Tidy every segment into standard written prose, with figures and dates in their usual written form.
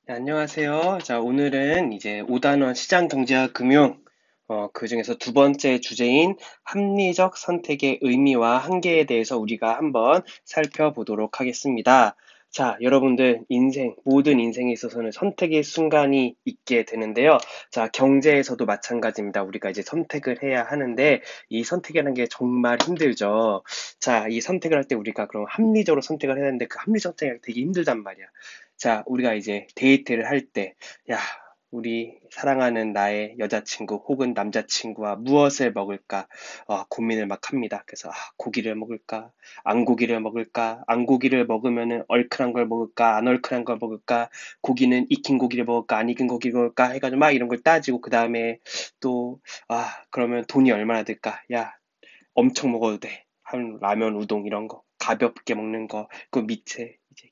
네, 안녕하세요. 자, 오늘은 이제 5단원 시장 경제와 금융, 그중에서 두 번째 주제인 합리적 선택의 의미와 한계에 대해서 우리가 한번 살펴보도록 하겠습니다. 자, 여러분들 모든 인생에 있어서는 선택의 순간이 있게 되는데요. 자, 경제에서도 마찬가지입니다. 우리가 이제 선택을 해야 하는데 이 선택이라는 게 정말 힘들죠. 자, 이 선택을 할 때 우리가 그럼 합리적으로 선택을 해야 하는데 그 합리적 선택이 되게 힘들단 말이야. 자, 우리가 이제 데이트를 할 때, 야, 우리 사랑하는 나의 여자친구 혹은 남자친구와 무엇을 먹을까 고민을 막 합니다. 그래서 고기를 먹을까? 안 고기를 먹을까? 안 고기를 먹으면은 얼큰한 걸 먹을까? 안 얼큰한 걸 먹을까? 고기는 익힌 고기를 먹을까? 안 익힌 고기를 먹을까? 해가지고 막 이런 걸 따지고 그 다음에 또 그러면 돈이 얼마나 들까? 야, 엄청 먹어도 돼. 한 라면, 우동 이런 거 가볍게 먹는 거 그 밑에 이제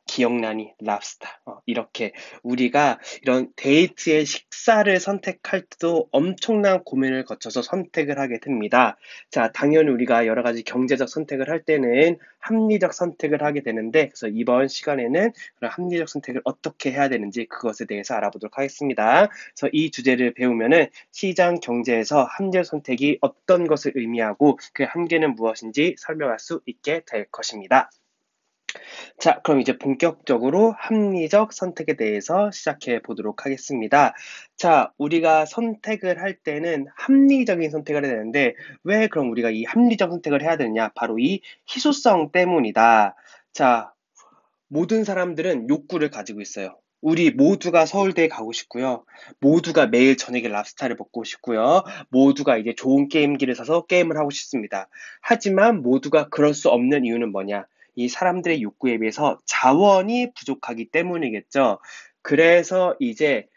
기억나니 랍스터 이렇게 우리가 이런 데이트의 식사를 선택할 때도 엄청난 고민을 거쳐서 선택을 하게 됩니다. 자, 당연히 우리가 여러 가지 경제적 선택을 할 때는 합리적 선택을 하게 되는데 그래서 이번 시간에는 그런 합리적 선택을 어떻게 해야 되는지 그것에 대해서 알아보도록 하겠습니다. 그래서 이 주제를 배우면은 시장 경제에서 합리적 선택이 어떤 것을 의미하고 그 한계는 무엇인지 설명할 수 있게 될 것입니다. 자, 그럼 이제 본격적으로 합리적 선택에 대해서 시작해 보도록 하겠습니다. 자, 우리가 선택을 할 때는 합리적인 선택을 해야 되는데, 왜 그럼 우리가 이 합리적 선택을 해야 되느냐? 바로 이 희소성 때문이다. 자, 모든 사람들은 욕구를 가지고 있어요. 우리 모두가 서울대에 가고 싶고요. 모두가 매일 저녁에 랍스타를 먹고 싶고요. 모두가 이제 좋은 게임기를 사서 게임을 하고 싶습니다. 하지만 모두가 그럴 수 없는 이유는 뭐냐? 이 사람들의 욕구에 비해서 자원이 부족하기 때문이겠죠. 그래서 이제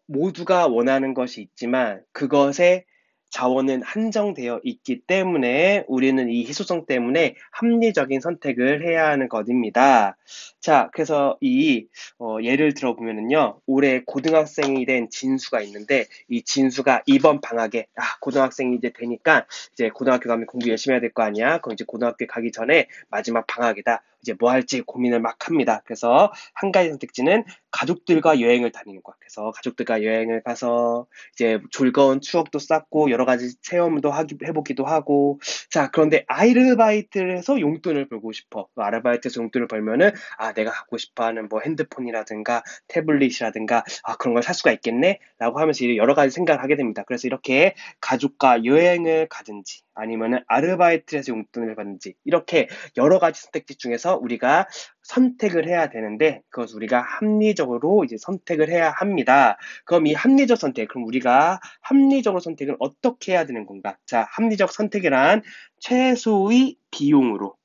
모두가 원하는 것이 있지만 그것에 자원은 한정되어 있기 때문에 우리는 이 희소성 때문에 합리적인 선택을 해야 하는 것입니다. 자, 그래서 예를 들어보면은요, 올해 고등학생이 된 진수가 있는데, 이 진수가 이번 방학에, 고등학생이 이제 되니까, 이제 고등학교 가면 공부 열심히 해야 될 거 아니야? 그럼 이제 고등학교 가기 전에 마지막 방학이다. 이제 뭐 할지 고민을 막 합니다. 그래서 한 가지 선택지는 가족들과 여행을 다니는 거야. 그래서 가족들과 여행을 가서 이제 즐거운 추억도 쌓고 여러 가지 체험도 해보기도 하고, 자, 그런데 아르바이트를 해서 용돈을 벌고 싶어. 아르바이트에서 용돈을 벌면은, 내가 갖고 싶어 하는 뭐 핸드폰이라든가 태블릿이라든가, 그런 걸 살 수가 있겠네? 라고 하면서 이제 여러 가지 생각을 하게 됩니다. 그래서 이렇게 가족과 여행을 가든지, 아니면은 아르바이트를 해서 용돈을 받는지, 이렇게 여러 가지 선택지 중에서 우리가 선택을 해야 되는데, 그것을 우리가 합리적으로 이제 선택을 해야 합니다. 그럼 이 합리적 선택, 그럼 우리가 합리적으로 선택을 어떻게 해야 되는 건가? 자, 합리적 선택이란 최소의 비용으로,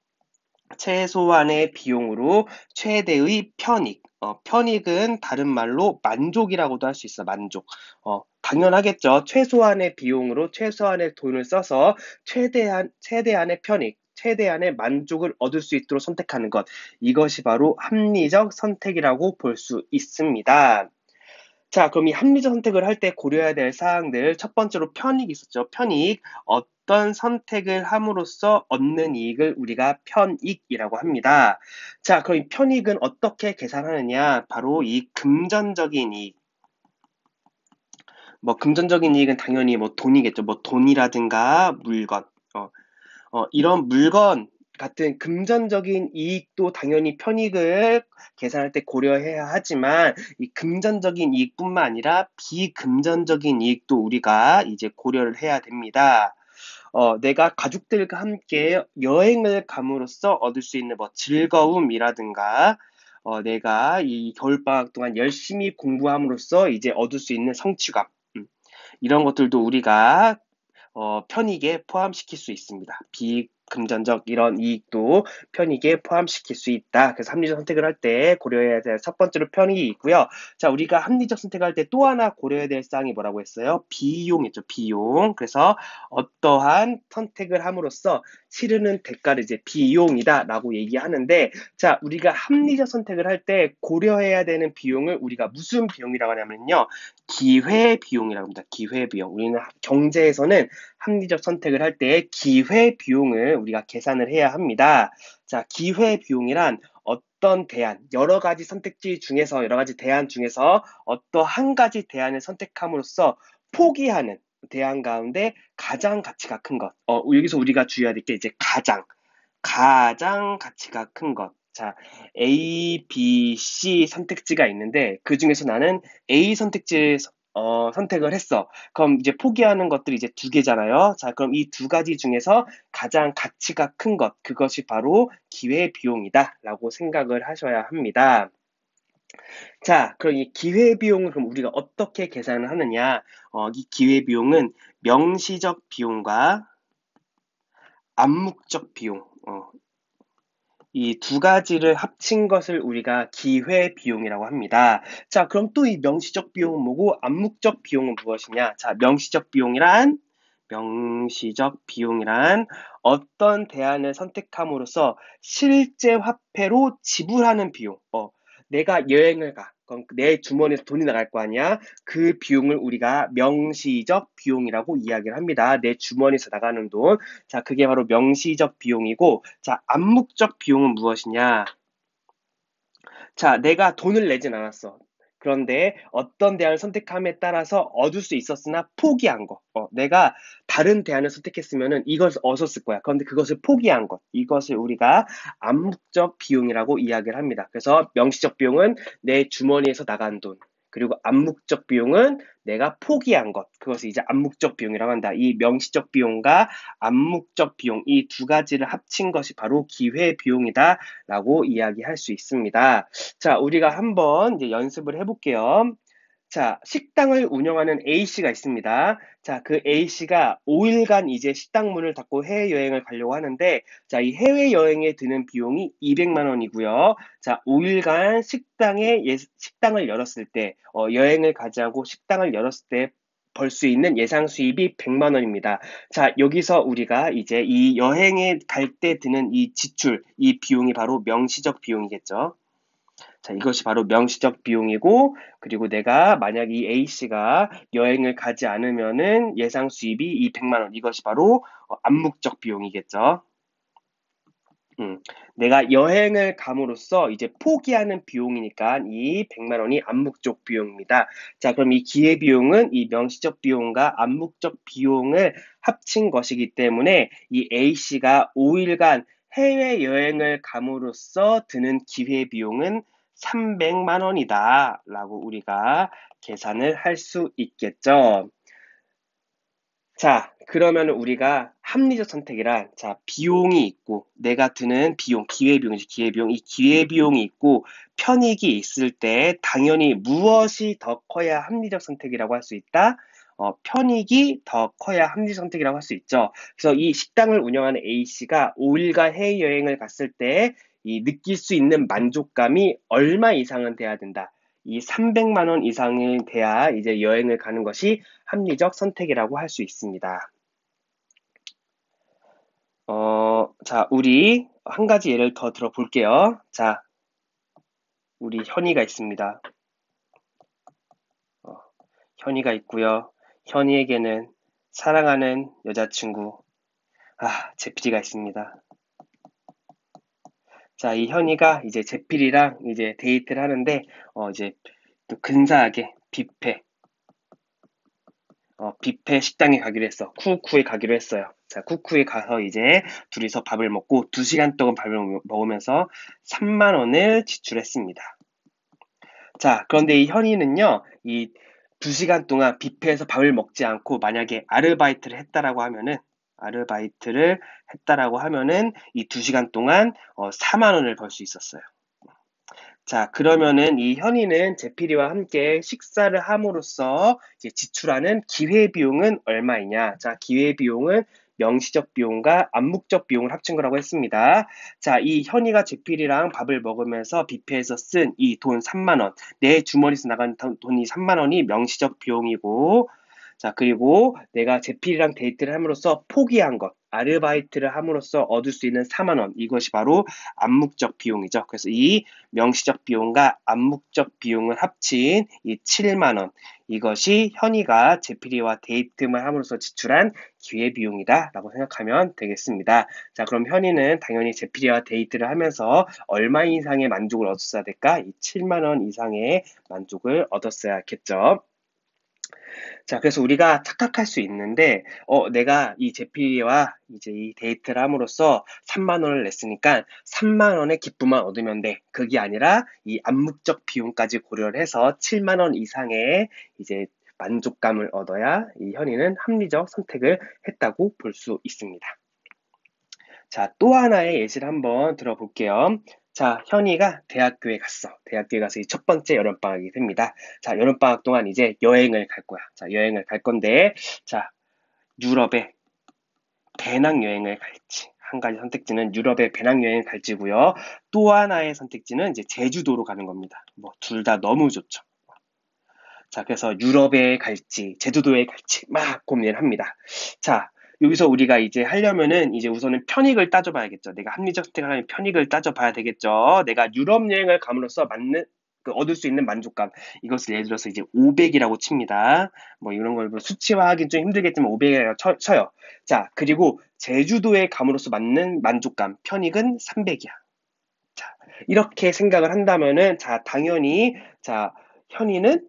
최소한의 비용으로 최대의 편익. 편익은 다른 말로 만족이라고도 할 수 있어, 만족. 당연하겠죠. 최소한의 비용으로 최소한의 돈을 써서 최대한의 편익, 최대한의 만족을 얻을 수 있도록 선택하는 것. 이것이 바로 합리적 선택이라고 볼 수 있습니다. 자, 그럼 이 합리적 선택을 할 때 고려해야 될 사항들, 첫 번째로 편익이 있었죠. 편익. 어떤 선택을 함으로써 얻는 이익을 우리가 편익이라고 합니다. 자, 그럼 이 편익은 어떻게 계산하느냐? 바로 이 금전적인 이익. 뭐, 금전적인 이익은 당연히 뭐 돈이겠죠. 뭐, 돈이라든가 물건. 이런 물건 같은 금전적인 이익도 당연히 편익을 계산할 때 고려해야 하지만 이 금전적인 이익뿐만 아니라 비금전적인 이익도 우리가 이제 고려를 해야 됩니다. 내가 가족들과 함께 여행을 감으로써 얻을 수 있는 뭐 즐거움이라든가 내가 이 겨울방학 동안 열심히 공부함으로써 이제 얻을 수 있는 성취감, 이런 것들도 우리가 편익에 포함시킬 수 있습니다. 비금전적 이런 이익도 편익에 포함시킬 수 있다. 그래서 합리적 선택을 할 때 고려해야 될 첫 번째로 편익이 있고요. 자, 우리가 합리적 선택을 할 때 또 하나 고려해야 될 사항이 뭐라고 했어요? 비용이죠, 비용. 그래서 어떠한 선택을 함으로써 치르는 대가를 이제 비용이다라고 얘기하는데, 자, 우리가 합리적 선택을 할 때 고려해야 되는 비용을 우리가 무슨 비용이라고 하냐면요. 기회비용이라고 합니다. 기회비용. 우리는 경제에서는 합리적 선택을 할 때 기회비용을 우리가 계산을 해야 합니다. 자, 기회비용이란 어떤 대안, 여러 가지 선택지 중에서, 여러 가지 대안 중에서 어떤 한 가지 대안을 선택함으로써 포기하는 대안 가운데 가장 가치가 큰 것. 여기서 우리가 주의해야 될 게 이제 가장 가치가 큰 것. 자, A, B, C 선택지가 있는데 그 중에서 나는 A 선택지 선택을 했어. 그럼 이제 포기하는 것들이 이제 두 개잖아요. 자, 그럼 이 두 가지 중에서 가장 가치가 큰 것, 그것이 바로 기회비용이다라고 생각을 하셔야 합니다. 자, 그럼 이 기회비용을 그럼 우리가 어떻게 계산을 하느냐? 이 기회비용은 명시적 비용과 암묵적 비용, 이 두 가지를 합친 것을 우리가 기회비용이라고 합니다. 자, 그럼 또 이 명시적 비용은 뭐고 암묵적 비용은 무엇이냐? 자, 명시적 비용이란 어떤 대안을 선택함으로써 실제 화폐로 지불하는 비용. 내가 여행을 가. 그럼 내 주머니에서 돈이 나갈 거 아니야? 그 비용을 우리가 명시적 비용이라고 이야기를 합니다. 내 주머니에서 나가는 돈. 자, 그게 바로 명시적 비용이고, 자, 암묵적 비용은 무엇이냐? 자, 내가 돈을 내진 않았어. 그런데 어떤 대안을 선택함에 따라서 얻을 수 있었으나 포기한 것. 내가 다른 대안을 선택했으면은 이것을 얻었을 거야. 그런데 그것을 포기한 것. 이것을 우리가 암묵적 비용이라고 이야기를 합니다. 그래서 명시적 비용은 내 주머니에서 나간 돈. 그리고 암묵적 비용은 내가 포기한 것. 그것을 이제 암묵적 비용이라고 한다. 이 명시적 비용과 암묵적 비용, 이 두 가지를 합친 것이 바로 기회비용이다라고 이야기할 수 있습니다. 자, 우리가 한번 이제 연습을 해볼게요. 자, 식당을 운영하는 A씨가 있습니다. 자, 그 A씨가 5일간 이제 식당 문을 닫고 해외여행을 가려고 하는데, 자, 이 해외여행에 드는 비용이 200만 원이고요. 자, 5일간 식당을 열었을 때, 여행을 가자고 식당을 열었을 때 벌 수 있는 예상 수입이 100만 원입니다. 자, 여기서 우리가 이제 이 여행에 갈 때 드는 이 지출, 이 비용이 바로 명시적 비용이겠죠. 자, 이것이 바로 명시적 비용이고, 그리고 내가 만약 이 A씨가 여행을 가지 않으면은 예상 수입이 이 100만 원, 이것이 바로 암묵적 비용이겠죠. 내가 여행을 감으로써 이제 포기하는 비용이니까 이 100만 원이 암묵적 비용입니다. 자, 그럼 이 기회비용은 이 명시적 비용과 암묵적 비용을 합친 것이기 때문에 이 A씨가 5일간 해외여행을 감으로써 드는 기회비용은 300만 원이다 라고 우리가 계산을 할 수 있겠죠. 자, 그러면 우리가 합리적 선택이란, 자, 비용이 있고, 내가 드는 비용, 기회비용이지, 기회비용. 이 기회비용이 있고, 편익이 있을 때, 당연히 무엇이 더 커야 합리적 선택이라고 할 수 있다? 편익이 더 커야 합리적 선택이라고 할 수 있죠. 그래서 이 식당을 운영하는 A씨가 5일간 해외여행을 갔을 때, 이 느낄 수 있는 만족감이 얼마 이상은 돼야 된다. 이 300만 원 이상이 돼야 이제 여행을 가는 것이 합리적 선택이라고 할 수 있습니다. 자, 우리 한 가지 예를 더 들어볼게요. 자, 우리 현이가 있습니다. 현이가 있고요. 현이에게는 사랑하는 여자친구, 제필이가 있습니다. 자, 이 현이가 이제 제필이랑 이제 데이트를 하는데, 이제 또 근사하게 뷔페 식당에 가기로 했어. 쿠쿠에 가기로 했어요. 자, 쿠쿠에 가서 이제 둘이서 밥을 먹고 2시간 동안 밥을 먹으면서 3만 원을 지출했습니다. 자, 그런데 이 현이는요, 이 2시간 동안 뷔페에서 밥을 먹지 않고 만약에 아르바이트를 했다라고 하면은 이 2시간 동안 4만 원을 벌 수 있었어요. 자, 그러면은 이 현이는 제필이와 함께 식사를 함으로써 이제 지출하는 기회비용은 얼마이냐? 자, 기회비용은 명시적 비용과 암묵적 비용을 합친 거라고 했습니다. 자, 이 현이가 제필이랑 밥을 먹으면서 뷔페에서 쓴 이 돈 3만 원, 내 주머니에서 나간 돈이 3만 원이 명시적 비용이고, 자, 그리고 내가 제필이랑 데이트를 함으로써 포기한 것, 아르바이트를 함으로써 얻을 수 있는 4만 원, 이것이 바로 암묵적 비용이죠. 그래서 이 명시적 비용과 암묵적 비용을 합친 이 7만 원, 이것이 현이가 제필이와 데이트만 함으로써 지출한 기회비용이다라고 생각하면 되겠습니다. 자, 그럼 현이는 당연히 제필이와 데이트를 하면서 얼마 이상의 만족을 얻었어야 될까? 이 7만 원 이상의 만족을 얻었어야겠죠. 자, 그래서 우리가 착각할 수 있는데, 내가 이 제피와 이제 이 데이트를 함으로써 3만 원을 냈으니까 3만 원의 기쁨만 얻으면 돼. 그게 아니라 이 암묵적 비용까지 고려를 해서 7만 원 이상의 이제 만족감을 얻어야 이 현이는 합리적 선택을 했다고 볼 수 있습니다. 자, 또 하나의 예시를 한번 들어볼게요. 자, 현이가 대학교에 갔어. 대학교에 가서 이 첫 번째 여름방학이 됩니다. 자, 여름방학 동안 이제 여행을 갈 거야. 자, 여행을 갈 건데, 자, 유럽에 배낭여행을 갈지. 한 가지 선택지는 유럽에 배낭여행을 갈지고요. 또 하나의 선택지는 이제 제주도로 가는 겁니다. 뭐, 둘 다 너무 좋죠. 자, 그래서 유럽에 갈지, 제주도에 갈지 막 고민을 합니다. 자, 여기서 우리가 이제 하려면은 이제 우선은 편익을 따져봐야겠죠. 내가 합리적 선택을 하면 편익을 따져봐야 되겠죠. 내가 유럽 여행을 감으로써 얻을 수 있는 만족감. 이것을 예를 들어서 이제 500이라고 칩니다. 뭐 이런 걸 뭐 수치화하기 좀 힘들겠지만 500이라고 쳐요. 자, 그리고 제주도에 감으로써 맞는 만족감. 편익은 300이야. 자, 이렇게 생각을 한다면은, 자, 당연히, 자, 현이는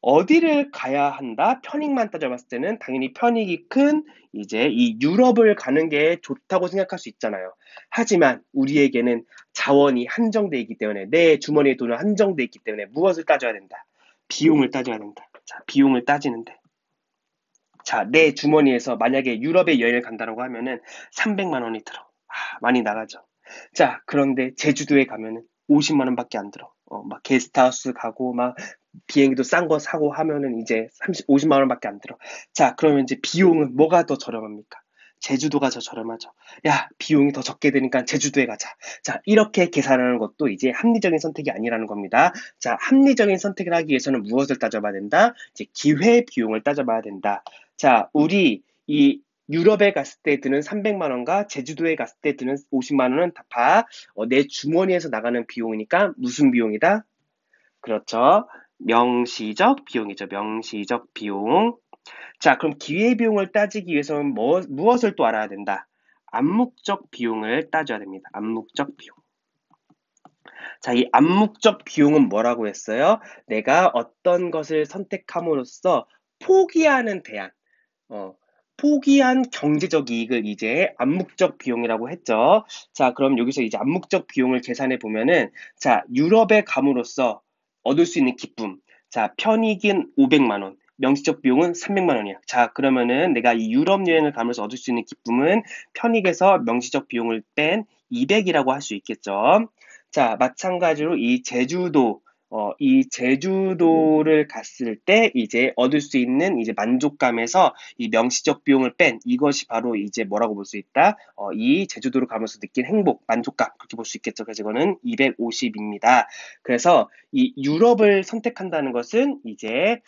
어디를 가야 한다? 편익만 따져봤을 때는 당연히 편익이 큰 이제 이 유럽을 가는 게 좋다고 생각할 수 있잖아요. 하지만 우리에게는 자원이 한정돼 있기 때문에 내 주머니의 돈은 한정돼 있기 때문에 무엇을 따져야 된다? 비용을 따져야 된다. 자, 비용을 따지는데. 자, 내 주머니에서 만약에 유럽에 여행을 간다고 하면은 300만 원이 들어. 많이 나가죠. 자, 그런데 제주도에 가면은 50만 원밖에 안 들어. 막 게스트하우스 가고 막 비행기도 싼 거 사고 하면은 이제 50만 원밖에 안 들어. 자, 그러면 이제 비용은 뭐가 더 저렴합니까? 제주도가 더 저렴하죠. 야, 비용이 더 적게 되니까 제주도에 가자. 자, 이렇게 계산하는 것도 이제 합리적인 선택이 아니라는 겁니다. 자, 합리적인 선택을 하기 위해서는 무엇을 따져봐야 된다? 이제 기회 비용을 따져봐야 된다. 자, 우리 이 유럽에 갔을 때 드는 300만 원과 제주도에 갔을 때 드는 50만 원은 다 내 주머니에서 나가는 비용이니까 무슨 비용이다? 그렇죠. 명시적 비용이죠. 명시적 비용. 자, 그럼 기회비용을 따지기 위해서는 무엇을 또 알아야 된다? 암묵적 비용을 따져야 됩니다. 암묵적 비용. 자, 이 암묵적 비용은 뭐라고 했어요? 내가 어떤 것을 선택함으로써 포기하는 대안, 어, 포기한 경제적 이익을 이제 암묵적 비용이라고 했죠. 자, 그럼 여기서 이제 암묵적 비용을 계산해 보면은, 자, 유럽에 감으로써 얻을 수 있는 기쁨. 자, 편익은 500만 원. 명시적 비용은 300만 원이야. 자, 그러면은 내가 이 유럽 여행을 가면서 얻을 수 있는 기쁨은 편익에서 명시적 비용을 뺀 200이라고 할 수 있겠죠. 자, 마찬가지로 이 제주도를 갔을 때 이제 얻을 수 있는 이제 만족감에서 이 명시적 비용을 뺀 이것이 바로 이제 뭐라고 볼 수 있다? 이 제주도를 가면서 느낀 행복, 만족감 그렇게 볼 수 있겠죠. 그래서 이거는 250입니다. 그래서 이 유럽을 선택한다는 것은 이제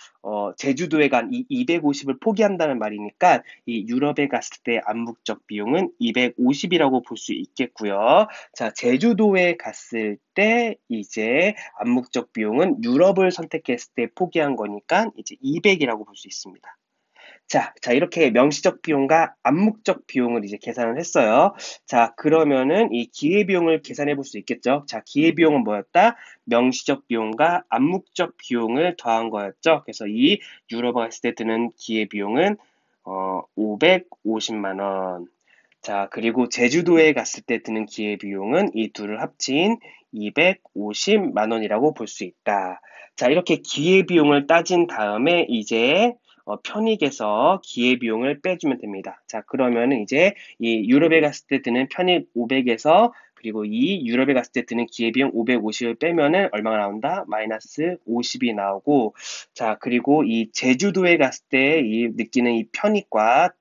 제주도에 간 이 250을 포기한다는 말이니까 이 유럽에 갔을 때 암묵적 비용은 250이라고 볼 수 있겠고요. 자, 제주도에 갔을 때 이제 암묵적 비용은 유럽을 선택했을 때 포기한 거니까 이제 200이라고 볼 수 있습니다. 자, 이렇게 명시적 비용과 암묵적 비용을 이제 계산을 했어요. 자, 그러면은 이 기회비용을 계산해 볼 수 있겠죠. 자, 기회비용은 뭐였다? 명시적 비용과 암묵적 비용을 더한 거였죠. 그래서 이 유럽에 갔을 때 드는 기회비용은 550만 원. 자, 그리고 제주도에 갔을 때 드는 기회비용은 이 둘을 합친 250만 원이라고 볼 수 있다. 자, 이렇게 기회비용을 따진 다음에 이제 편익에서 기회비용을 빼주면 됩니다. 자, 그러면은 이제 이 유럽에 갔을 때 드는 편익 500에서 그리고 이 유럽에 갔을 때 드는 기회비용 550을 빼면은 얼마가 나온다? 마이너스 50이 나오고, 자, 그리고 이 제주도에 갔을 때 이 느끼는 이 편익과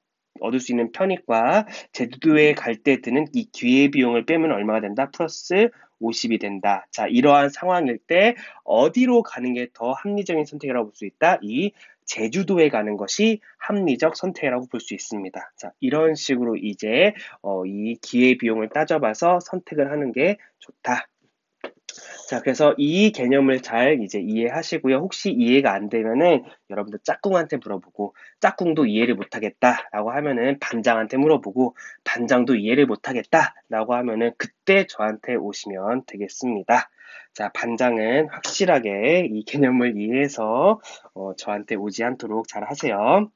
얻을 수 있는 편익과 제주도에 갈 때 드는 이 기회비용을 빼면 얼마가 된다? 플러스 50이 된다. 자, 이러한 상황일 때 어디로 가는 게 더 합리적인 선택이라고 볼 수 있다? 이 제주도에 가는 것이 합리적 선택이라고 볼 수 있습니다. 자, 이런 식으로 이제 이 기회비용을 따져봐서 선택을 하는 게 좋다. 자, 그래서 이 개념을 잘 이제 이해하시고요. 혹시 이해가 안 되면은 여러분들 짝꿍한테 물어보고, 짝꿍도 이해를 못하겠다라고 하면은 반장한테 물어보고, 반장도 이해를 못하겠다라고 하면은 그때 저한테 오시면 되겠습니다. 자, 반장은 확실하게 이 개념을 이해해서 저한테 오지 않도록 잘 하세요.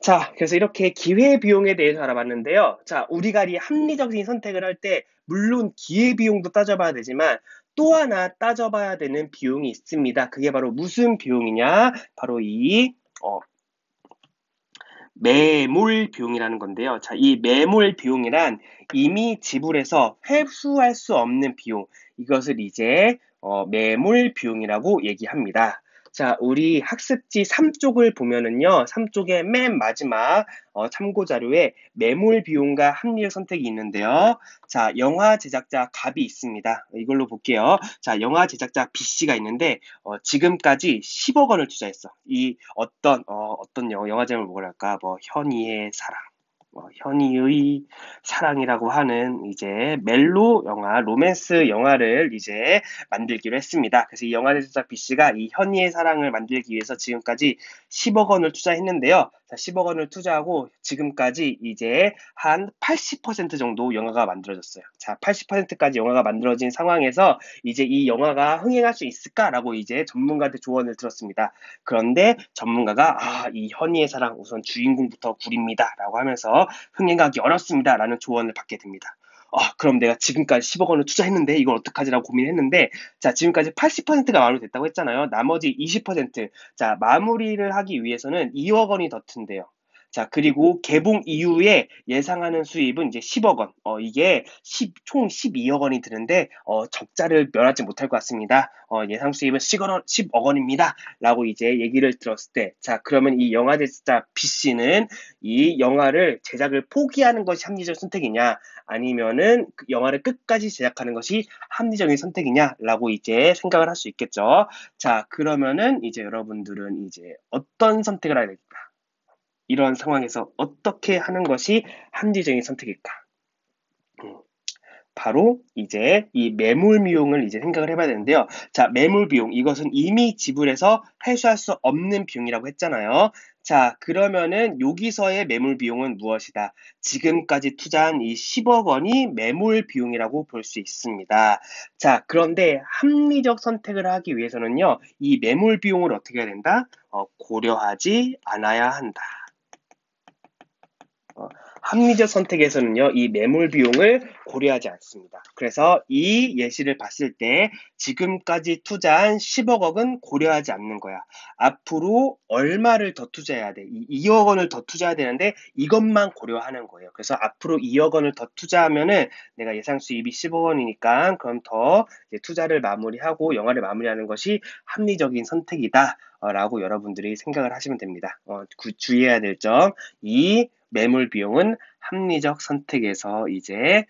자, 그래서 이렇게 기회비용에 대해서 알아봤는데요. 자, 우리가 이 합리적인 선택을 할 때, 물론 기회비용도 따져봐야 되지만, 또 하나 따져봐야 되는 비용이 있습니다. 그게 바로 무슨 비용이냐? 바로 이, 매몰 비용이라는 건데요. 자, 이 매몰 비용이란 이미 지불해서 회수할 수 없는 비용, 이것을 이제 매몰 비용이라고 얘기합니다. 자, 우리 학습지 3쪽을 보면은요, 3쪽의 맨 마지막 참고 자료에 매몰 비용과 합리적 선택이 있는데요. 자, 영화 제작자 갑이 있습니다. 이걸로 볼게요. 자, 영화 제작자 B씨가 있는데 지금까지 10억 원을 투자했어. 이 어떤 영화 제목을 뭐랄까, 뭐 현이의 사랑, 현이의 사랑이라고 하는 이제 멜로 영화, 로맨스 영화를 이제 만들기로 했습니다. 그래서 이 영화 제작자 B씨가 이 현이의 사랑을 만들기 위해서 지금까지 10억 원을 투자했는데요. 자, 10억 원을 투자하고 지금까지 이제 한 80% 정도 영화가 만들어졌어요. 자, 80%까지 영화가 만들어진 상황에서 이제 이 영화가 흥행할 수 있을까라고 이제 전문가한테 조언을 들었습니다. 그런데 전문가가 이 현이의 사랑 우선 주인공부터 구립니다라고 하면서 흥행하기 어렵습니다라는 조언을 받게 됩니다. 그럼 내가 지금까지 10억 원을 투자했는데 이걸 어떡하지라고 고민했는데, 자, 지금까지 80%가 마무리됐다고 했잖아요. 나머지 20%, 자, 마무리를 하기 위해서는 2억 원이 더 든대요. 자, 그리고 개봉 이후에 예상하는 수입은 이제 10억 원. 이게 총 12억 원이 드는데, 적자를 면하지 못할 것 같습니다. 예상 수입은 10억 원입니다. 라고 이제 얘기를 들었을 때, 자, 그러면 이 영화 제작자 B씨는 이 영화를 제작을 포기하는 것이 합리적 선택이냐, 아니면은 그 영화를 끝까지 제작하는 것이 합리적인 선택이냐라고 이제 생각을 할 수 있겠죠. 자, 그러면은 이제 여러분들은 이제 어떤 선택을 해야 될까? 이런 상황에서 어떻게 하는 것이 합리적인 선택일까? 음, 바로 이제 이 매몰 비용을 이제 생각을 해봐야 되는데요. 자, 매몰 비용, 이것은 이미 지불해서 회수할 수 없는 비용이라고 했잖아요. 자, 그러면은 여기서의 매몰 비용은 무엇이다? 지금까지 투자한 이 10억 원이 매몰 비용이라고 볼 수 있습니다. 자, 그런데 합리적 선택을 하기 위해서는요, 이 매몰 비용을 어떻게 해야 된다? 고려하지 않아야 한다. 합리적 선택에서는요, 이 매몰 비용을 고려하지 않습니다. 그래서 이 예시를 봤을 때 지금까지 투자한 10억 원은 고려하지 않는 거야. 앞으로 얼마를 더 투자해야 돼? 2억 원을 더 투자해야 되는데 이것만 고려하는 거예요. 그래서 앞으로 2억 원을 더 투자하면은 내가 예상 수입이 10억 원이니까 그럼 더 투자를 마무리하고 영화를 마무리하는 것이 합리적인 선택이다. 라고 여러분들이 생각을 하시면 됩니다. 주의해야 될 점, 이 매물 비용은 합리적 선택에서 이제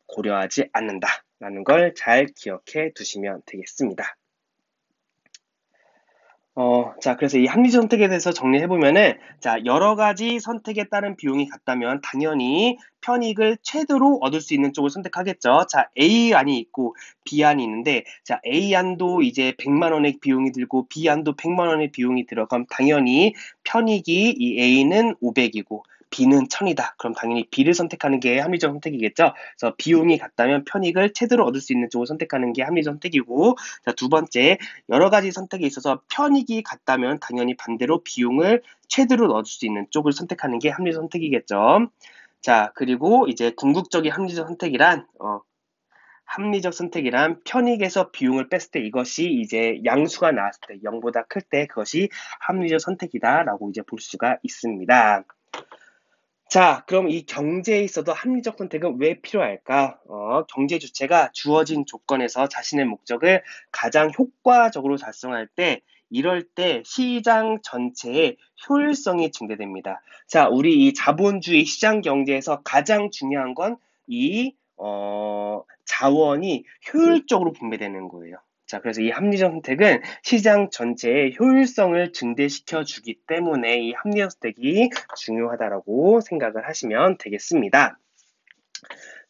고려하지 않는다라는 걸 잘 기억해 두시면 되겠습니다. 자, 그래서 이 합리적 선택에 대해서 정리해보면은, 자, 여러 가지 선택에 따른 비용이 같다면 당연히 편익을 최대로 얻을 수 있는 쪽을 선택하겠죠. 자, A안이 있고 B안이 있는데, 자, A안도 이제 100만 원의 비용이 들고 B안도 100만 원의 비용이 들어. 그럼 당연히 편익이 이 A는 500이고 B는 1000이다. 그럼 당연히 B를 선택하는 게 합리적 선택이겠죠. 그래서 비용이 같다면 편익을 최대로 얻을 수 있는 쪽을 선택하는 게 합리적 선택이고, 자, 두 번째, 여러 가지 선택에 있어서 편익이 같다면 당연히 반대로 비용을 최대로 넣을 수 있는 쪽을 선택하는 게 합리적 선택이겠죠. 자, 그리고 이제 궁극적인 합리적 선택이란 편익에서 비용을 뺐을 때 이것이 이제 양수가 나왔을 때 0보다 클 때 그것이 합리적 선택이다라고 이제 볼 수가 있습니다. 자, 그럼 이 경제에 있어도 합리적 선택은 왜 필요할까? 경제 주체가 주어진 조건에서 자신의 목적을 가장 효과적으로 달성할 때, 이럴 때 시장 전체의 효율성이 증대됩니다. 자, 우리 이 자본주의 시장 경제에서 가장 중요한 건 이 자원이 효율적으로 분배되는 거예요. 자, 그래서 이 합리적 선택은 시장 전체의 효율성을 증대시켜 주기 때문에 이 합리적 선택이 중요하다라고 생각을 하시면 되겠습니다.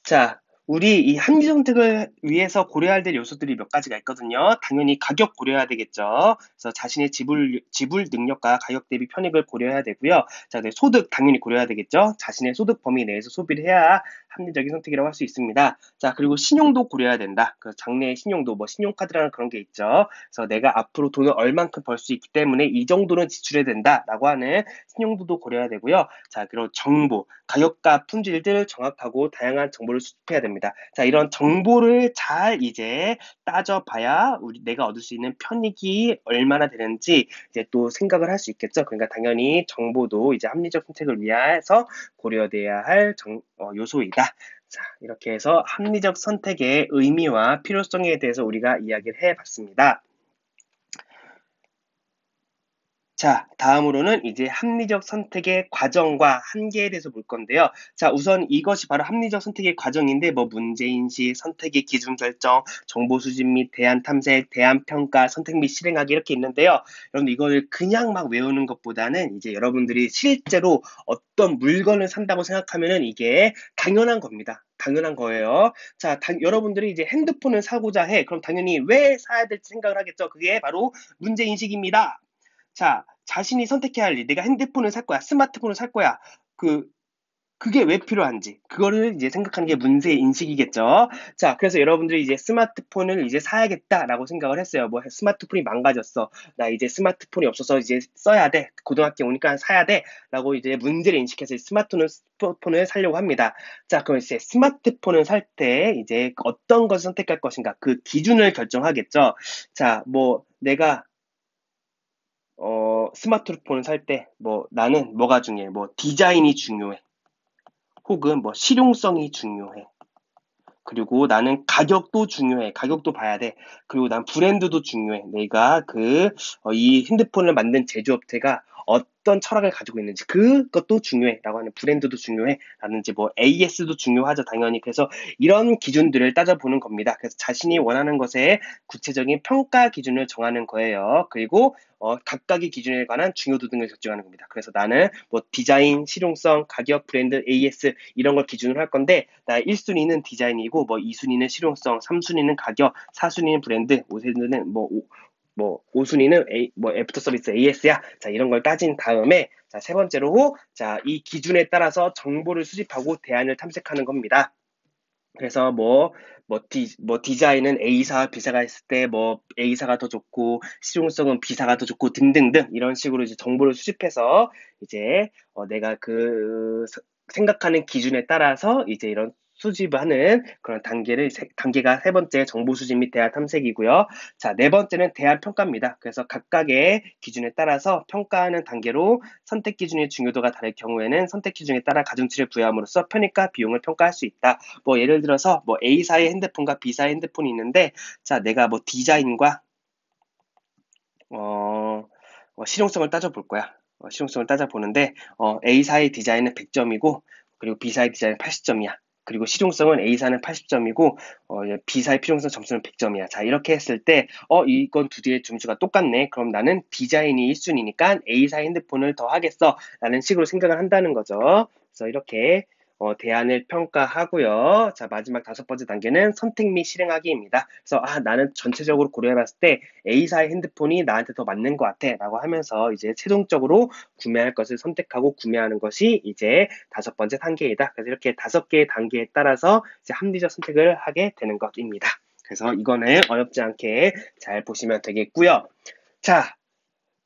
자, 우리 이 합리적 선택을 위해서 고려해야 될 요소들이 몇 가지가 있거든요. 당연히 가격 고려해야 되겠죠. 그래서 자신의 지불 능력과 가격 대비 편익을 고려해야 되고요. 자, 네, 소득 당연히 고려해야 되겠죠. 자신의 소득 범위 내에서 소비를 해야 합리적인 선택이라고 할 수 있습니다. 자, 그리고 신용도 고려해야 된다. 그 장래의 신용도, 뭐 신용카드라는 그런 게 있죠. 그래서 내가 앞으로 돈을 얼만큼 벌 수 있기 때문에 이 정도는 지출해야 된다라고 하는 신용도도 고려해야 되고요. 자, 그리고 정보, 가격과 품질들 정확하고 다양한 정보를 수집해야 됩니다. 자, 이런 정보를 잘 이제 따져봐야 내가 얻을 수 있는 편익이 얼마나 되는지 이제 또 생각을 할 수 있겠죠. 그러니까 당연히 정보도 이제 합리적 선택을 위해서 고려돼야 할 요소이다. 자, 이렇게 해서 합리적 선택의 의미와 필요성에 대해서 우리가 이야기를 해봤습니다. 자, 다음으로는 이제 합리적 선택의 과정과 한계에 대해서 볼 건데요. 자, 우선 이것이 바로 합리적 선택의 과정인데, 뭐 문제인식, 선택의 기준 결정, 정보 수집 및 대안 탐색, 대안 평가, 선택 및 실행하기 이렇게 있는데요. 여러분 이걸 그냥 막 외우는 것보다는 이제 여러분들이 실제로 어떤 물건을 산다고 생각하면은 이게 당연한 겁니다. 당연한 거예요. 자, 여러분들이 이제 핸드폰을 사고자 해. 그럼 당연히 왜 사야 될지 생각을 하겠죠. 그게 바로 문제인식입니다. 자, 자신이 선택해야 할 일, 내가 핸드폰을 살 거야, 스마트폰을 살 거야. 그게 왜 필요한지, 그거를 이제 생각하는 게 문제 인식이겠죠. 자, 그래서 여러분들이 이제 스마트폰을 이제 사야겠다라고 생각을 했어요. 뭐 스마트폰이 망가졌어. 나 이제 스마트폰이 없어서 이제 써야 돼. 고등학교 오니까 사야 돼. 라고 이제 문제를 인식해서 스마트폰을 사려고 합니다. 자, 그럼 이제 스마트폰을 살 때 이제 어떤 것을 선택할 것인가, 그 기준을 결정하겠죠. 자, 뭐 내가 스마트폰을 살 때, 뭐, 나는 뭐가 중요해? 뭐, 디자인이 중요해. 혹은 뭐, 실용성이 중요해. 그리고 나는 가격도 중요해. 가격도 봐야 돼. 그리고 난 브랜드도 중요해. 내가 이 핸드폰을 만든 제조업체가 어떤 철학을 가지고 있는지 그것도 중요해. 라고 하는 브랜드도 중요해. 라는지 뭐 AS도 중요하죠. 당연히. 그래서 이런 기준들을 따져보는 겁니다. 그래서 자신이 원하는 것에 구체적인 평가 기준을 정하는 거예요. 그리고 각각의 기준에 관한 중요도 등을 결정하는 겁니다. 그래서 나는 뭐 디자인, 실용성, 가격, 브랜드, AS 이런 걸 기준으로 할 건데 나 1순위는 디자인이고 뭐 2순위는 실용성, 3순위는 가격, 4순위는 브랜드, 5순위는 뭐 5순위는 애프터 서비스 AS야. 자, 이런 걸 따진 다음에 자, 세 번째로 자, 이 기준에 따라서 정보를 수집하고 대안을 탐색하는 겁니다. 그래서 디자인은 A사와 B사가 있을 때 A사가 더 좋고 실용성은 B사가 더 좋고 등등등 이런 식으로 이제 정보를 수집해서 이제 내가 생각하는 기준에 따라서 이제 이런 수집을 하는 그런 단계가 세 번째 정보 수집 및 대안 탐색이고요. 자, 네 번째는 대안 평가입니다. 그래서 각각의 기준에 따라서 평가하는 단계로 선택 기준의 중요도가 다를 경우에는 선택 기준에 따라 가중치를 부여함으로써 편익과 비용을 평가할 수 있다. 뭐 예를 들어서 뭐 A사의 핸드폰과 B사의 핸드폰이 있는데 자, 내가 뭐 디자인과 실용성을 따져볼 거야. 실용성을 따져보는데 A사의 디자인은 100점이고 그리고 B사의 디자인은 80점이야. 그리고 실용성은 A사는 80점이고 B사의 필용성 점수는 100점이야. 자, 이렇게 했을 때 이건 두 개의 점수가 똑같네. 그럼 나는 디자인이 1순위니까 A사 핸드폰을 더 하겠어. 라는 식으로 생각을 한다는 거죠. 그래서 이렇게 대안을 평가하고요. 자, 마지막 다섯 번째 단계는 선택 및 실행하기입니다. 그래서 나는 전체적으로 고려해봤을 때 A사의 핸드폰이 나한테 더 맞는 것 같아 라고 하면서 이제 최종적으로 구매할 것을 선택하고 구매하는 것이 이제 다섯 번째 단계이다. 그래서 이렇게 다섯 개의 단계에 따라서 이제 합리적 선택을 하게 되는 것입니다. 그래서 이거는 어렵지 않게 잘 보시면 되겠고요. 자,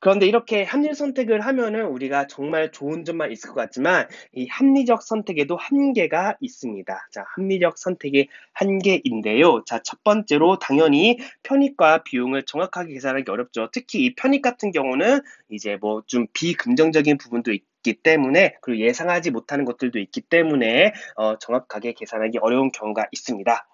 그런데 이렇게 합리적 선택을 하면은 우리가 정말 좋은 점만 있을 것 같지만 이 합리적 선택에도 한계가 있습니다. 자, 합리적 선택의 한계인데요. 자, 첫 번째로 당연히 편익과 비용을 정확하게 계산하기 어렵죠. 특히 이 편익 같은 경우는 이제 뭐 좀 비긍정적인 부분도 있기 때문에 그리고 예상하지 못하는 것들도 있기 때문에 정확하게 계산하기 어려운 경우가 있습니다.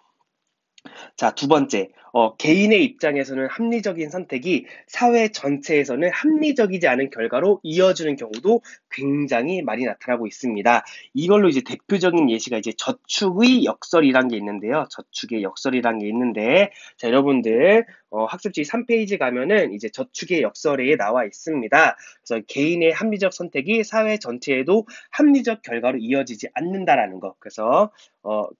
자, 두 번째, 개인의 입장에서는 합리적인 선택이 사회 전체에서는 합리적이지 않은 결과로 이어지는 경우도 굉장히 많이 나타나고 있습니다. 이걸로 이제 대표적인 예시가 이제 저축의 역설이란 게 있는데요. 저축의 역설이란 게 있는데, 자, 여러분들, 학습지 3페이지 가면은 이제 저축의 역설에 나와 있습니다. 그래서 개인의 합리적 선택이 사회 전체에도 합리적 결과로 이어지지 않는다라는 거. 그래서,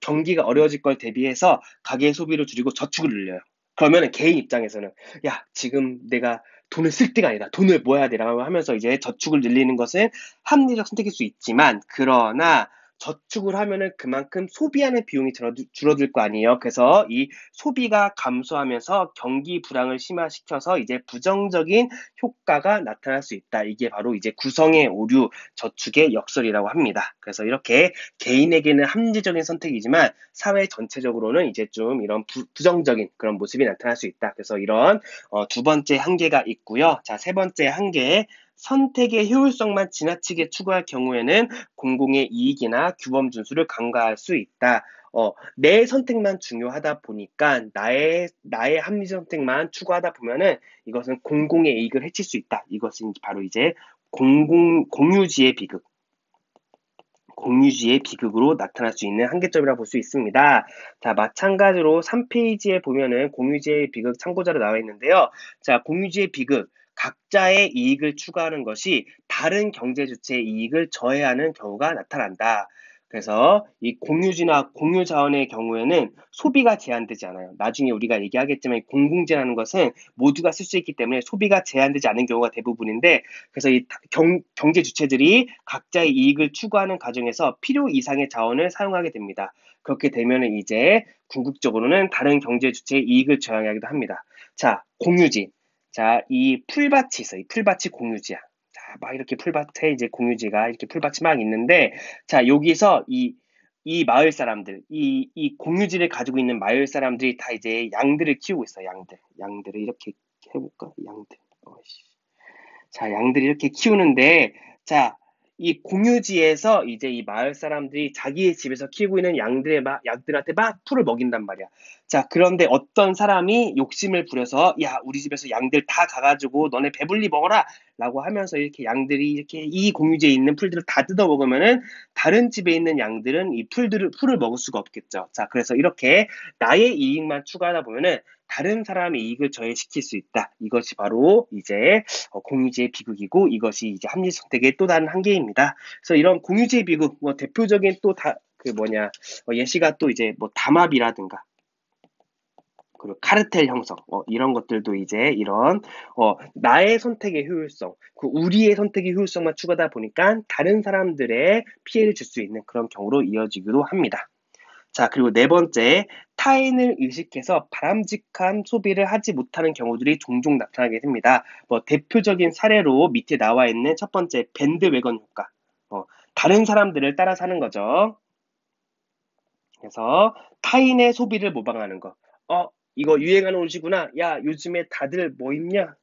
경기가 어려워질 걸 대비해서 가계 소비를 줄이고 저축을 늘려요. 그러면 개인 입장에서는 야, 지금 내가 돈을 쓸 때가 아니다. 돈을 모아야 되라고 하면서 이제 저축을 늘리는 것은 합리적 선택일 수 있지만, 그러나 저축을 하면은 그만큼 소비하는 비용이 줄어들 거 아니에요. 그래서 이 소비가 감소하면서 경기 불황을 심화시켜서 이제 부정적인 효과가 나타날 수 있다. 이게 바로 이제 구성의 오류, 저축의 역설이라고 합니다. 그래서 이렇게 개인에게는 합리적인 선택이지만 사회 전체적으로는 이제 좀 이런 부정적인 그런 모습이 나타날 수 있다. 그래서 이런 두 번째 한계가 있고요. 자, 세 번째 한계. 선택의 효율성만 지나치게 추구할 경우에는 공공의 이익이나 규범 준수를 간과할 수 있다. 내 선택만 중요하다 보니까 나의 합리적 선택만 추구하다 보면은 이것은 공공의 이익을 해칠 수 있다. 이것은 바로 이제 공유지의 비극. 공유지의 비극으로 나타날 수 있는 한계점이라고 볼 수 있습니다. 자, 마찬가지로 3페이지에 보면은 공유지의 비극 참고자로 나와 있는데요. 자, 공유지의 비극. 각자의 이익을 추구하는 것이 다른 경제 주체의 이익을 저해하는 경우가 나타난다. 그래서 이 공유지나 공유 자원의 경우에는 소비가 제한되지 않아요. 나중에 우리가 얘기하겠지만 공공재라는 것은 모두가 쓸 수 있기 때문에 소비가 제한되지 않은 경우가 대부분인데, 그래서 이 경제 주체들이 각자의 이익을 추구하는 과정에서 필요 이상의 자원을 사용하게 됩니다. 그렇게 되면 이제 궁극적으로는 다른 경제 주체의 이익을 저해하기도 합니다. 자, 공유지. 자, 이 풀밭이 있어. 이 풀밭이 공유지야. 자, 막 이렇게 풀밭에 이제 공유지가 이렇게 풀밭이 막 있는데, 자, 여기서 이 마을 사람들, 이 공유지를 가지고 있는 마을 사람들이 다 이제 양들을 키우고 있어, 양들. 양들을 이렇게 해볼까? 양들. 자, 양들이 이렇게 키우는데, 자, 이 공유지에서 이제 이 마을 사람들이 자기의 집에서 키우고 있는 양들한테 막 풀을 먹인단 말이야. 자, 그런데 어떤 사람이 욕심을 부려서, 야, 우리 집에서 양들 다 가가지고 너네 배불리 먹어라! 라고 하면서 이렇게 양들이 이렇게 이 공유지에 있는 풀들을 다 뜯어 먹으면은 다른 집에 있는 양들은 이 풀을 먹을 수가 없겠죠. 자, 그래서 이렇게 나의 이익만 추구하다 보면은 다른 사람의 이익을 저해시킬 수 있다. 이것이 바로 이제 공유지의 비극이고, 이것이 이제 합리 선택의 또 다른 한계입니다. 그래서 이런 공유지의 비극, 뭐 대표적인 또 예시가 또 이제 뭐 담합이라든가 그리고 카르텔 형성, 이런 것들도 이제 이런 나의 선택의 효율성, 우리의 선택의 효율성만 추구하다 보니까 다른 사람들의 피해를 줄 수 있는 그런 경우로 이어지기도 합니다. 자, 그리고 네 번째, 타인을 의식해서 바람직한 소비를 하지 못하는 경우들이 종종 나타나게 됩니다. 뭐 대표적인 사례로 밑에 나와 있는 첫 번째, 밴드웨건 효과. 다른 사람들을 따라 사는 거죠. 그래서 타인의 소비를 모방하는 거. 이거 유행하는 옷이구나. 야, 요즘에 다들 뭐 입냐?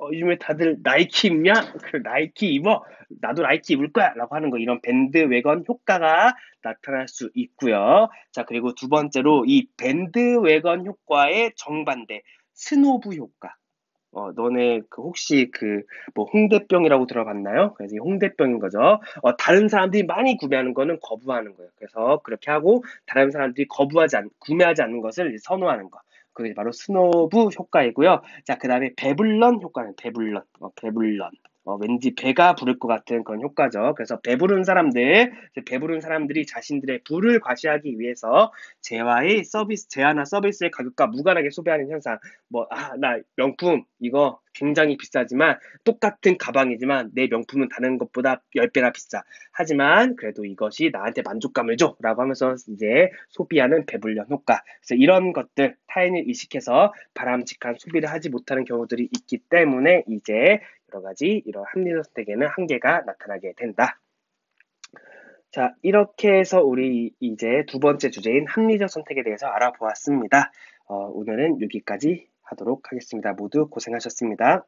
요즘에 다들 나이키 입냐? 그래, 나이키 입어. 나도 나이키 입을 거야. 라고 하는 거, 이런 밴드웨건 효과가 나타날 수 있고요. 자, 그리고 두 번째로 이 밴드웨건 효과의 정반대, 스노브 효과. 너네 혹시 뭐 홍대병이라고 들어봤나요? 그래서 이 홍대병인 거죠. 다른 사람들이 많이 구매하는 거는 거부하는 거예요. 그래서 그렇게 하고 다른 사람들이 구매하지 않는 것을 선호하는 거. 그게 바로 스노브 효과이고요. 자, 그 다음에 배불런 효과는 배불런. 왠지 배가 부를 것 같은 그런 효과죠. 그래서 배부른 사람들이 자신들의 부를 과시하기 위해서 제화나 서비스의 가격과 무관하게 소비하는 현상. 나 명품, 이거 굉장히 비싸지만, 똑같은 가방이지만, 내 명품은 다른 것보다 10배나 비싸. 하지만, 그래도 이것이 나한테 만족감을 줘. 라고 하면서 이제 소비하는 배불련 효과. 그래서 이런 것들, 타인을 의식해서 바람직한 소비를 하지 못하는 경우들이 있기 때문에, 이제 여러 가지 이런 합리적 선택에는 한계가 나타나게 된다. 자, 이렇게 해서 우리 이제 두 번째 주제인 합리적 선택에 대해서 알아보았습니다. 오늘은 여기까지 하도록 하겠습니다. 모두 고생하셨습니다.